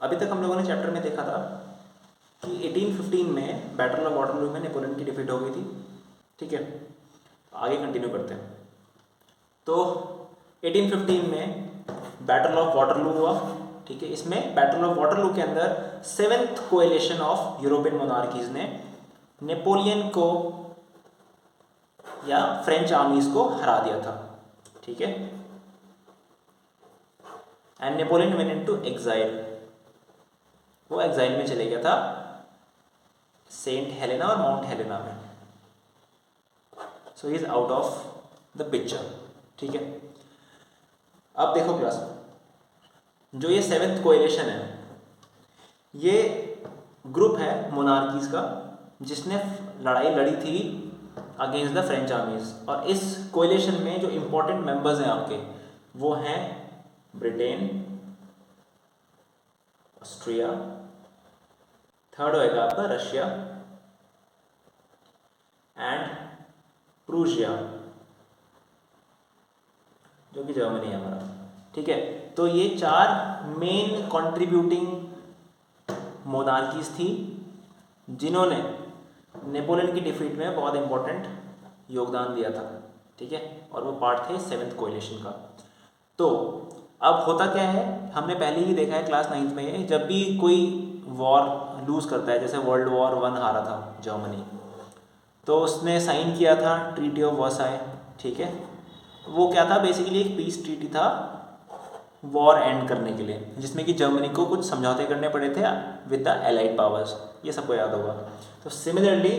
अभी तक हम लोगों ने चैप्टर में देखा था कि 1815 में बैटल ऑफ वाटरलू में नेपोलियन की डिफीट हो गई थी। ठीक है, आगे कंटिन्यू करते हैं। तो 1815 में बैटल ऑफ वाटरलू हुआ। ठीक है, इसमें बैटल ऑफ वाटरलू के अंदर 7th coalition of European monarchies ने नेपोलियन को या फ्रेंच आर्मीज को हरा दिया था। ठीक है, and Napoleon went into exile. वो एग्जाइल में चले गया था सेंट हेलेना और माउंट हेलेना में। So he is out of the picture. ठीक है, अब देखो क्लास, जो ये 7th कोएलिशन है, ये ग्रुप है मोनार्कीज का जिसने लड़ाई लड़ी थी अगेंस्ट द फ्रेंच आर्मीज। और इस कोएलिशन में जो इंपॉर्टेंट मेंबर्स हैं आपके, वो हैं ब्रिटेन, ऑस्ट्रिया, थर्ड होएगा आपका रशिया एंड प्रूशिया, जो कि जर्मनी है हमारा। ठीक है, तो ये 4 मेन कंट्रीब्यूटिंग मोनार्कीज थी जिन्होंने नेपोलियन की डिफीट में बहुत इंपॉर्टेंट योगदान दिया था। ठीक है, और वो पार्ट थे 7th कोएलिशन का। तो अब होता क्या है, हमने पहले ही देखा है क्लास 9th में, ये जब भी कोई वॉर लूज़ करता है, जैसे वर्ल्ड वॉर 1 हारा था जर्मनी, तो उसने साइन किया था ट्रीटी ऑफ वर्साई। ठीक है, वो क्या था, बेसिकली एक पीस ट्रीटी था वॉर एंड करने के लिए, जिसमें कि जर्मनी को कुछ समझौते करने पड़े थे विद द एलाइड पावर्स। ये सबको याद होगा। तो सिमिलरली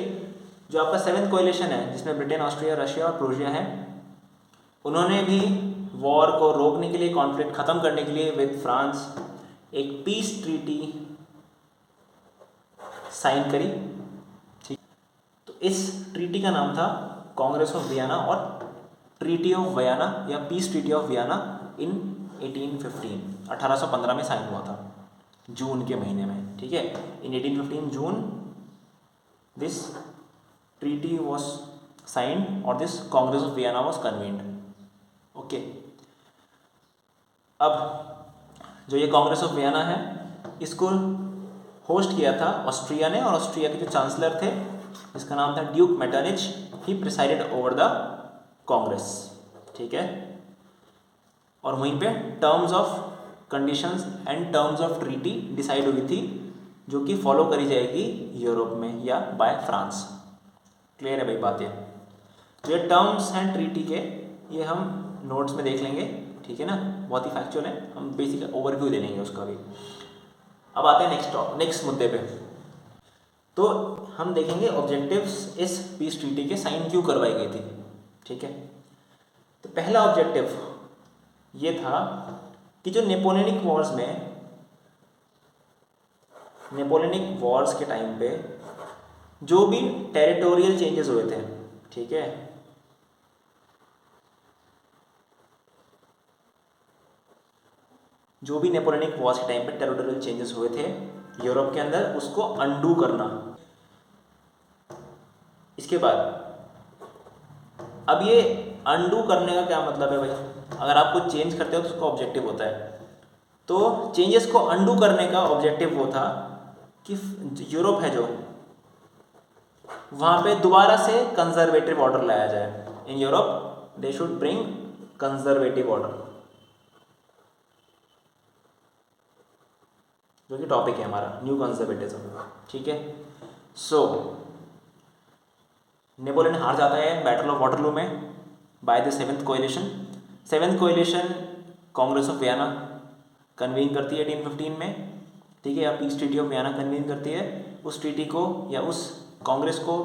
जो आपका 7th कोएलिशन है, जिसमें ब्रिटेन, ऑस्ट्रिया, रशिया और प्रूशिया है, उन्होंने भी वॉर को रोकने के लिए, कॉन्फ्लिक्ट ख़त्म करने के लिए विद फ्रांस एक पीस ट्रीटी साइन करी। ठीक, तो इस ट्रीटी का नाम था कांग्रेस ऑफ वियना और ट्रीटी ऑफ वियना या पीस ट्रीटी ऑफ वियना इन 1815 में साइन हुआ था, जून के महीने में। ठीक है, इन 1815 June this treaty was signed और this Congress of Vienna was convened. Okay, अब जो ये कांग्रेस ऑफ वियना है, इसको होस्ट किया था ऑस्ट्रिया ने, और ऑस्ट्रिया के जो चांसलर थे, जिसका नाम था Duke Metternich, he presided over the Congress. ठीक है, और वहीं पे terms of conditions and terms of treaty decide हुई थी, जो कि फॉलो करी जाएगी यूरोप में या बाय फ्रांस। क्लियर है भाई बात? तो ये टर्म्स एंड ट्रीटी के ये हम नोट्स में देख लेंगे। ठीक है ना, बहुत ही फैक्चुअल है, हम बेसिक ओवरव्यू दे लेंगे उसका भी। अब आते हैं नेक्स्ट मुद्दे पे। तो हम देखेंगे ऑब्जेक्टिव्स इस पीस ट्रीटी के साइन क्यों करवाई गई थी। ठीक है, तो पहला ऑब्जेक्टिव ये था कि जो नेपोलियनिक वॉर्स के टाइम पे जो भी टेरिटोरियल चेंजेस हुए थे, ठीक है, जो भी नेपोलियनिक वॉर्स के टाइम पे टेरिटोरियल चेंजेस हुए थे यूरोप के अंदर, उसको अंडू करना। इसके बाद अब ये अंडू करने का क्या मतलब है भाई? अगर आप कुछ चेंज करते हो तो उसका ऑब्जेक्टिव होता है, तो चेंजेस को अंडू करने का ऑब्जेक्टिव वो था कि यूरोप है जो, वहाँ पे दोबारा से कंजर्वेटिव ऑर्डर लाया जाए। In Europe they should bring conservative order, जो कि टॉपिक है हमारा न्यू कंजर्वेटिज्म। ठीक है, सो नेपोलियन हार जाता है बैटल ऑफ वाटरलू में by the 7th coalition. 7th coalition Congress of Vienna convene करती है 1815 में। ठीक है, या peace treaty of Vienna convene करती है। उस ट्रीटी को या उस कांग्रेस को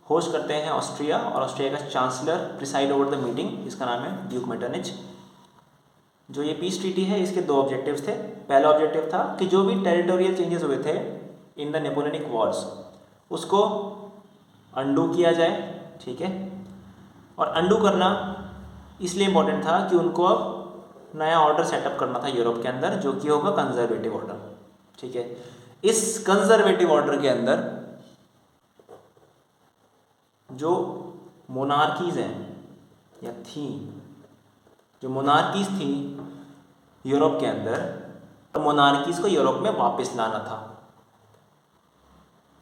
होस्ट करते हैं ऑस्ट्रिया, और ऑस्ट्रिया का chancellor preside over the meeting, जिसका नाम है ड्यूक मेटरनिच। जो ये पीस ट्रीटी है, इसके 2 ऑब्जेक्टिव्स थे। पहला ऑब्जेक्टिव था कि जो भी टेरिटोरियल चेंजेस हुए थे इन द नेपोलियनिक वॉर्स, उसको अंडू किया जाए। ठीक है, और अंडू करना इसलिए इम्पोर्टेंट था कि उनको अब नया ऑर्डर सेटअप करना था यूरोप के अंदर, जो कि होगा कंजर्वेटिव ऑर्डर। ठीक है, इस कंजर्वेटिव ऑर्डर के अंदर जो मोनार्कीज हैं या मोनार्कीज थी यूरोप के अंदर, मोनार्कीज को यूरोप में वापस लाना था,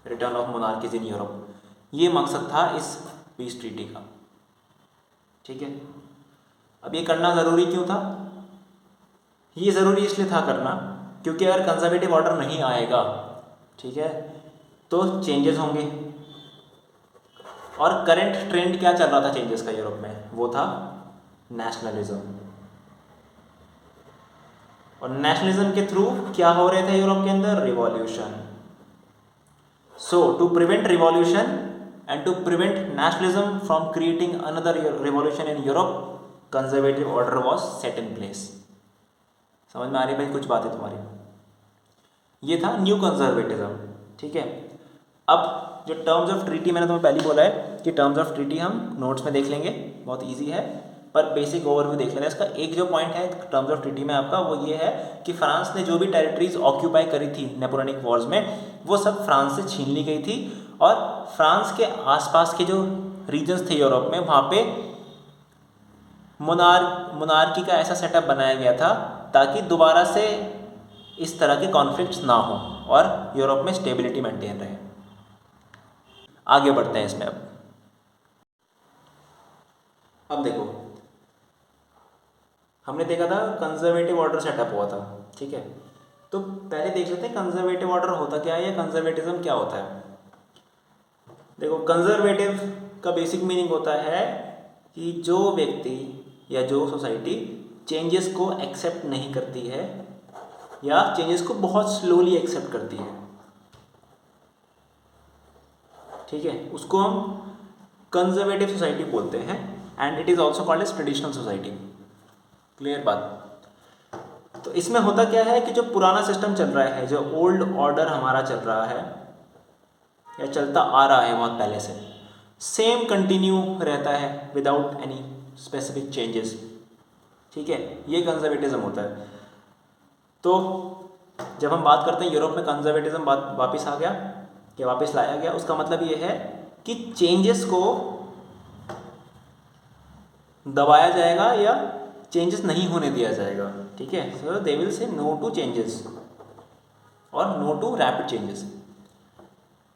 return of monarchies in Europe, ये मकसद था इस पीस ट्रीटी का। ठीक है, अब ये करना ज़रूरी क्यों था? ये ज़रूरी इसलिए था करना क्योंकि अगर कंजर्वेटिव ऑर्डर नहीं आएगा, ठीक है, तो चेंजेस होंगे। और करंट ट्रेंड क्या चल रहा था चेंजेस का यूरोप में? वो था नेशनलिज्म। और नेशनलिज्म के थ्रू क्या हो रहे थे यूरोप के अंदर? Revolution. So to prevent revolution and to prevent nationalism from creating another revolution in Europe, conservative order was set in place. समझ में आ रही भाई कुछ बातें तुम्हारी? ये था न्यू कंजर्वेटिज्म। ठीक है, अब जो टर्म्स ऑफ ट्रीटी मैंने तुम्हें पहले बोला है कि टर्म्स ऑफ ट्रीटी हम नोट्स में देख लेंगे, बहुत इजी है, पर बेसिक ओवरव्यू देख लेना। इसका एक जो पॉइंट है टर्म्स ऑफ ट्रीटी में आपका वो ये है कि फ्रांस ने जो भी टेरिटरीज ऑक्यूपाई करी थी नेपोलियनिक वॉर्स में, वो सब फ्रांस से छीन ली गई थी। और फ्रांस के आसपास के जो रीजन्स थे यूरोप में, वहाँ पे मोनार्की का ऐसा सेटअप बनाया गया था ताकि दोबारा से इस तरह के कॉन्फ्लिक्ट्स ना हो और यूरोप में स्टेबिलिटी मेंटेन रहे। आगे बढ़ते हैं इसमें। अब देखो, हमने देखा था कंजर्वेटिव ऑर्डर सेटअप हुआ था। ठीक है, तो पहले देख लेते हैं कंजर्वेटिव ऑर्डर होता क्या है या कंजर्वेटिज्म क्या होता है। देखो, कंजर्वेटिव का बेसिक मीनिंग होता है कि जो व्यक्ति या जो सोसाइटी चेंजेस को एक्सेप्ट नहीं करती है या चेंजेस को बहुत स्लोली एक्सेप्ट करती है, ठीक है, उसको हम कंजर्वेटिव सोसाइटी बोलते हैं। And it is also called as traditional society. Clear बात? तो इसमें होता क्या है कि जो पुराना सिस्टम चल रहा है, जो ओल्ड ऑर्डर हमारा चल रहा है या चलता आ रहा है बहुत पहले से, सेम कंटिन्यू रहता है विदाउट एनी स्पेसिफिक चेंजेस। ठीक है, ये कंजर्वेटिज्म होता है। तो जब हम बात करते हैं यूरोप में कंजर्वेटिज्म वापस आ गया या वापस लाया गया, उसका मतलब ये है कि चेंजेस को दबाया जाएगा या चेंजेस नहीं होने दिया जाएगा। ठीक है, so they will say no to changes और नो टू रैपिड चेंजेस।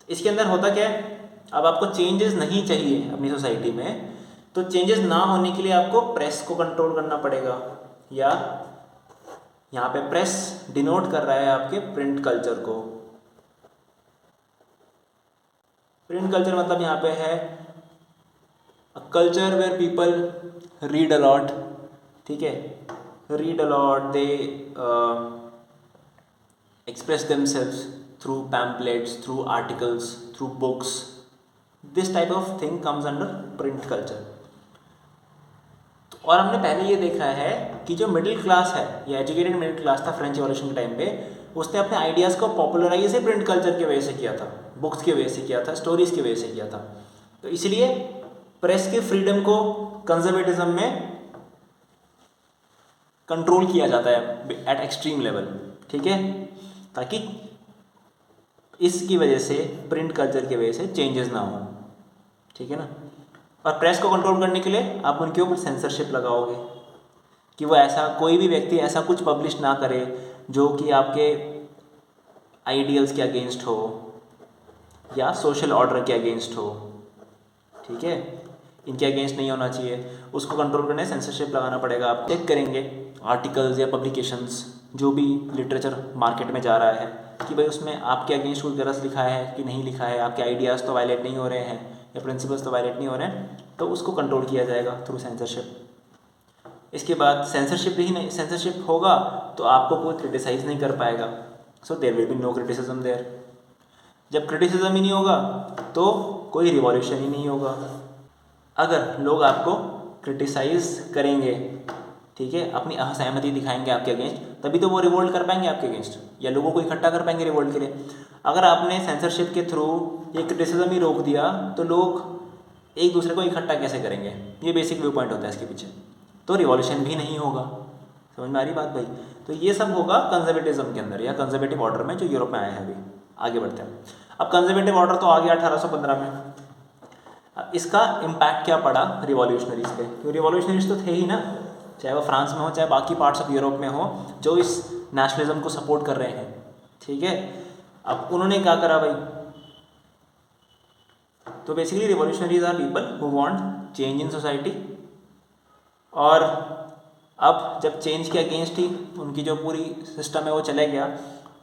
इसके अंदर होता क्या है, अब आपको चेंजेस नहीं चाहिए अपनी सोसाइटी में, तो चेंजेस ना होने के लिए आपको प्रेस को कंट्रोल करना पड़ेगा, या यहाँ पे प्रेस डिनोट कर रहा है आपके प्रिंट कल्चर को। प्रिंट कल्चर मतलब यहाँ पे है culture where people read a lot. ठीक है, read a lot, they express themselves through pamphlets, through articles, through books. This type of thing comes under print culture. और हमने पहले ये देखा है कि जो मिडिल क्लास है या एजुकेटेड मिडिल क्लास था फ्रेंच रिवॉल्यूशन के टाइम पे, उसने अपने आइडियाज़ को पॉपुलराइज ही प्रिंट कल्चर की वजह से किया था, बुक्स की वजह से किया था, स्टोरीज की वजह से किया था। तो इसलिए प्रेस की फ्रीडम को कंजर्वेटिज्म में कंट्रोल किया जाता है एट एक्सट्रीम लेवल। ठीक है, ताकि इसकी वजह से प्रिंट कल्चर की वजह से चेंजेस ना हो। ठीक है ना, और प्रेस को कंट्रोल करने के लिए आप उनके ऊपर सेंसरशिप लगाओगे कि वो ऐसा कोई भी व्यक्ति ऐसा कुछ पब्लिश ना करे जो कि आपके आइडियल्स के अगेंस्ट हो या सोशल ऑर्डर के अगेंस्ट हो। ठीक है, इनके अगेंस्ट नहीं होना चाहिए, उसको कंट्रोल करने सेंसरशिप लगाना पड़ेगा। आप चेक करेंगे आर्टिकल्स या पब्लिकेशंस, जो भी लिटरेचर मार्केट में जा रहा है, कि भाई उसमें आपके अगेंस्ट कोई गलत लिखा है कि नहीं लिखा है, आपके आइडियाज़ तो वायलेट नहीं हो रहे हैं या प्रिंसिपल्स तो वायलेट नहीं हो रहे हैं, तो उसको कंट्रोल किया जाएगा थ्रू सेंसरशिप। इसके बाद सेंसरशिप ही नहीं, सेंसरशिप होगा तो आपको कोई क्रिटिसाइज़ नहीं कर पाएगा, so there will be no criticism there. जब क्रिटिसिज्म ही नहीं होगा तो कोई रिवॉल्यूशन ही नहीं होगा। अगर लोग आपको क्रिटिसाइज़ करेंगे, ठीक है, अपनी असहमति दिखाएंगे आपके अगेंस्ट, तभी तो वो रिवोल्ट कर पाएंगे आपके अगेंस्ट या लोगों को इकट्ठा कर पाएंगे रिवोल्ट के लिए। अगर आपने सेंसरशिप के थ्रू ये क्रिटिसिज्म ही रोक दिया तो लोग एक दूसरे को इकट्ठा कैसे करेंगे? ये बेसिक व्यू पॉइंट होता है इसके पीछे। तो रिवॉल्यूशन भी नहीं होगा। समझ में आ रही बात भाई? तो ये सब होगा कंजर्वेटिज्म के अंदर या कंजर्वेटिव ऑर्डर में जो यूरोप में आया है अभी। आगे बढ़ते हैं। अब कंजर्वेटिव ऑर्डर तो आ गया 1815 में। अब इसका इम्पैक्ट क्या पड़ा रिवॉल्यूशनरीज पे? तो रिवॉल्यूशनरीज तो थे ही ना, चाहे वो फ्रांस में हो चाहे बाकी पार्ट्स ऑफ यूरोप में हो, जो इस नेशनलिज्म को सपोर्ट कर रहे हैं, ठीक है। अब उन्होंने क्या करा भाई, तो basically revolutionaries are people who want change in society, और अब जब चेंज के अगेंस्ट ही उनकी जो पूरी सिस्टम है वो चला गया,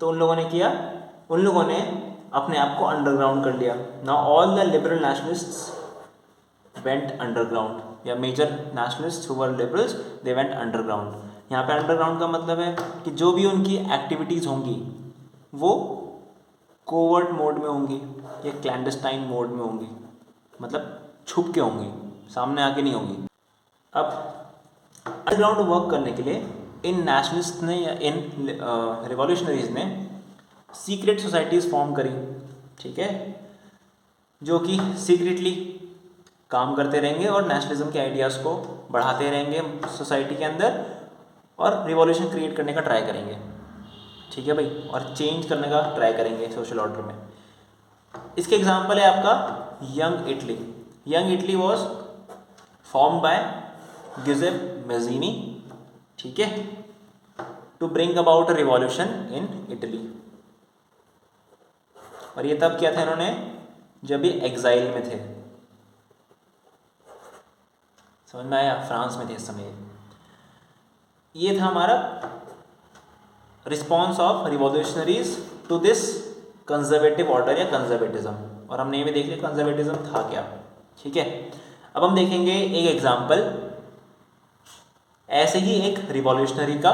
तो उन लोगों ने किया, उन लोगों ने अपने आप को अंडरग्राउंड कर लिया। Now all the liberal nationalists went underground, या major nationalist who were liberals they went underground. यहाँ पे अंडरग्राउंड का मतलब है कि जो भी उनकी एक्टिविटीज़ होंगी वो कोवर्ट मोड में होंगी या क्लैंडस्टाइन मोड में होंगी, मतलब छुप के होंगी, सामने आके नहीं होंगी। अब अंडरग्राउंड वर्क करने के लिए इन नेशनलिस्ट ने या इन रिवॉल्यूशनरीज ने सीक्रेट सोसाइटीज़ फॉर्म करी, ठीक है, जो कि सीक्रेटली काम करते रहेंगे और नेशनलिज्म के आइडियाज़ को बढ़ाते रहेंगे सोसाइटी के अंदर और रिवॉल्यूशन क्रिएट करने का ट्राई करेंगे, ठीक है भाई, और चेंज करने का ट्राई करेंगे सोशल ऑर्डर में। इसके एग्जांपल है आपका Young Italy. Young Italy was form by Giuseppe Mazzini, ठीक है, to bring about a revolution in Italy. और ये तब किया था इन्होंने जब ये एग्जाइल में थे, समझ में आया, फ्रांस में थे इस समय। ये था हमारा response of revolutionaries to this conservative order या कंजर्वेटिज्म, और हमने ये भी देख लिया कंजर्वेटिज्म था क्या, ठीक है। अब हम देखेंगे एक एग्जाम्पल ऐसे ही एक रिवॉल्यूशनरी का,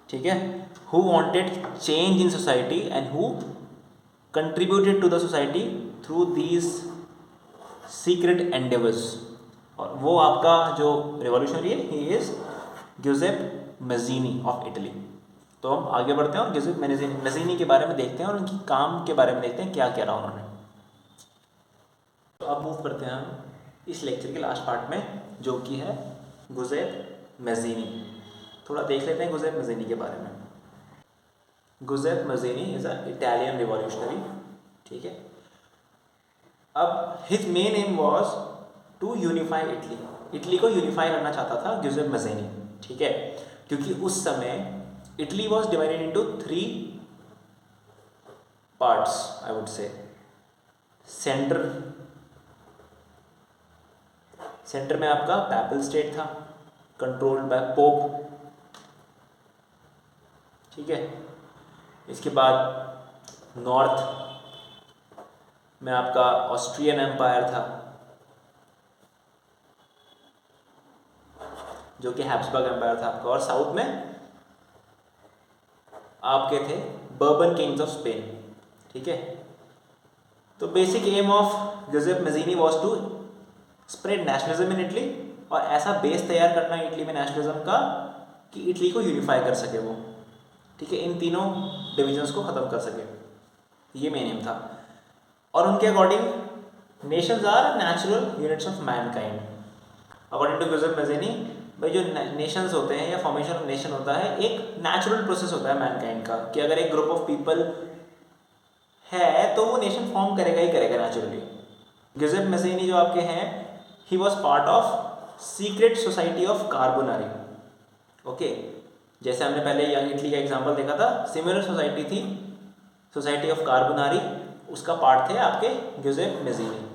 ठीक है, who wanted change in society and who contributed to the society through these secret endeavours. और वो आपका जो रिवॉल्यूशनरी है he is Giuseppe Mazzini of Italy. तो हम आगे बढ़ते हैं और गिउसेप मैज़ीनी के बारे में देखते हैं और उनकी काम के बारे में देखते हैं क्या क्या रहा उन्होंने। तो अब मूव करते हैं हम इस लेक्चर के लास्ट पार्ट में, जो कि है गिउसेप मैज़ीनी। थोड़ा देख लेते हैं गिउसेप मैज़ीनी के बारे में। Giuseppe Mazzini is a Italian revolutionary, ठीक है। अब his main aim was to unify Italy. Italy को यूनिफाई करना चाहता था गिउसेप मैज़ीनी, ठीक है, क्योंकि उस समय Italy was divided into 3 parts, I would say. Centre में आपका पैपल स्टेट था, कंट्रोल्ड बाय पोप, ठीक है। इसके बाद नॉर्थ में आपका ऑस्ट्रियन एम्पायर था, जो कि हैब्सबर्ग एम्पायर था आपका, और साउथ में आपके थे बर्बन किंग्स ऑफ स्पेन, ठीक है। तो basic aim of Giuseppe Mazzini was to spread nationalism in Italy, और ऐसा बेस तैयार करना इटली में नेशनलिज्म का कि इटली को यूनिफाई कर सके वो, ठीक है, इन तीनों डिविजन्स को ख़त्म कर सके, ये मेन एम था। और उनके according nations are natural units of mankind. According to Giuseppe Mazzini, भाई जो नेशंस होते हैं या फॉर्मेशन ऑफ नेशन होता है एक नेचुरल प्रोसेस होता है मैनकाइंड का, कि अगर एक ग्रुप ऑफ पीपल है तो वो नेशन फॉर्म करेगा ही करेगा नेचुरली। गिउसेप मैज़ीनी जो आपके हैं, he was part of secret society of Carbonari, okay. जैसे हमने पहले यंग इटली का एग्जांपल देखा था, सिमिलर सोसाइटी थी, सोसाइटी ऑफ कार्बोनारी, उसका पार्ट थे आपके गिउसेप मैज़ीनी।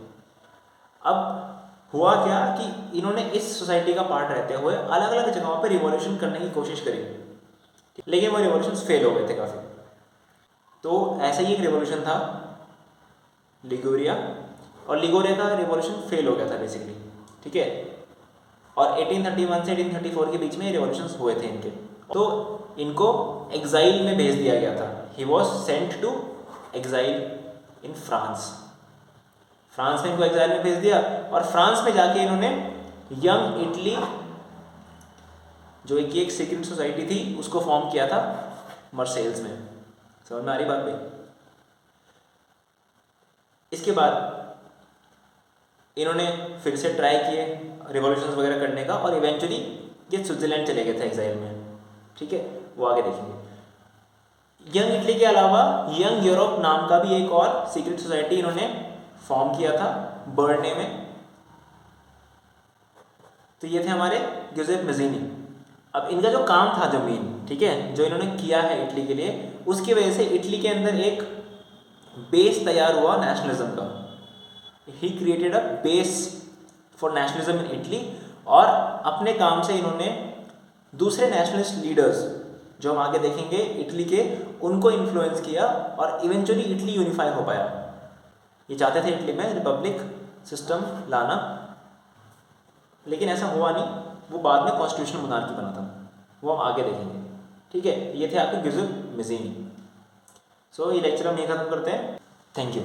अब हुआ क्या कि इन्होंने इस सोसाइटी का पार्ट रहते हुए अलग अलग जगहों पे रिवॉल्यूशन करने की कोशिश करी, लेकिन वो रिवॉल्यूशंस फेल हो गए थे काफ़ी। तो ऐसा ही एक रिवॉल्यूशन था लिगोरिया, और लिगोरिया का रिवॉल्यूशन फेल हो गया था बेसिकली, ठीक है। और 1831 से 1834 के बीच में रिवॉल्यूशंस हुए थे इनके, तो इनको एग्जाइल में भेज दिया गया था। He was sent to exile in France में इनको एग्जाइल में भेज दिया, और फ्रांस में जाके इन्होंने यंग इटली, जो एक सीक्रेट सोसाइटी थी, उसको फॉर्म किया था मार्सेल्स में। समझ में आ रही बात भाई? इसके बाद इन्होंने फिर से ट्राई किए रिवॉल्यूशंस वगैरह करने का, और इवेंचुअली ये स्विट्जरलैंड चले गए थे एग्जाइल में, ठीक है, वो आगे देखेंगे। यंग इटली के अलावा यंग यूरोप नाम का भी एक और सीक्रेट सोसाइटी इन्होंने फॉर्म किया था बर्ने में। तो ये थे हमारे गिउसेप मैज़ीनी। अब इनका जो काम था, जो मेन, ठीक है, जो इन्होंने किया है इटली के लिए, उसकी वजह से इटली के अंदर एक बेस तैयार हुआ नेशनलिज्म का। He created a base for nationalism in Italy, और अपने काम से इन्होंने दूसरे नेशनलिस्ट लीडर्स जो हम आगे देखेंगे इटली के, उनको इन्फ्लुएंस किया, और इवेंचुअली इटली यूनिफाई हो पाया। ये चाहते थे इटली में रिपब्लिक सिस्टम लाना, लेकिन ऐसा हुआ नहीं। वो बाद में कॉन्स्टिट्यूशनल मोनार्की बना था, वो हम आगे देखेंगे, ठीक है। ये थे आपके गिजुल मज़ीनी। सो ये लेक्चर हम यहीं ख़त्म करते हैं। Thank you.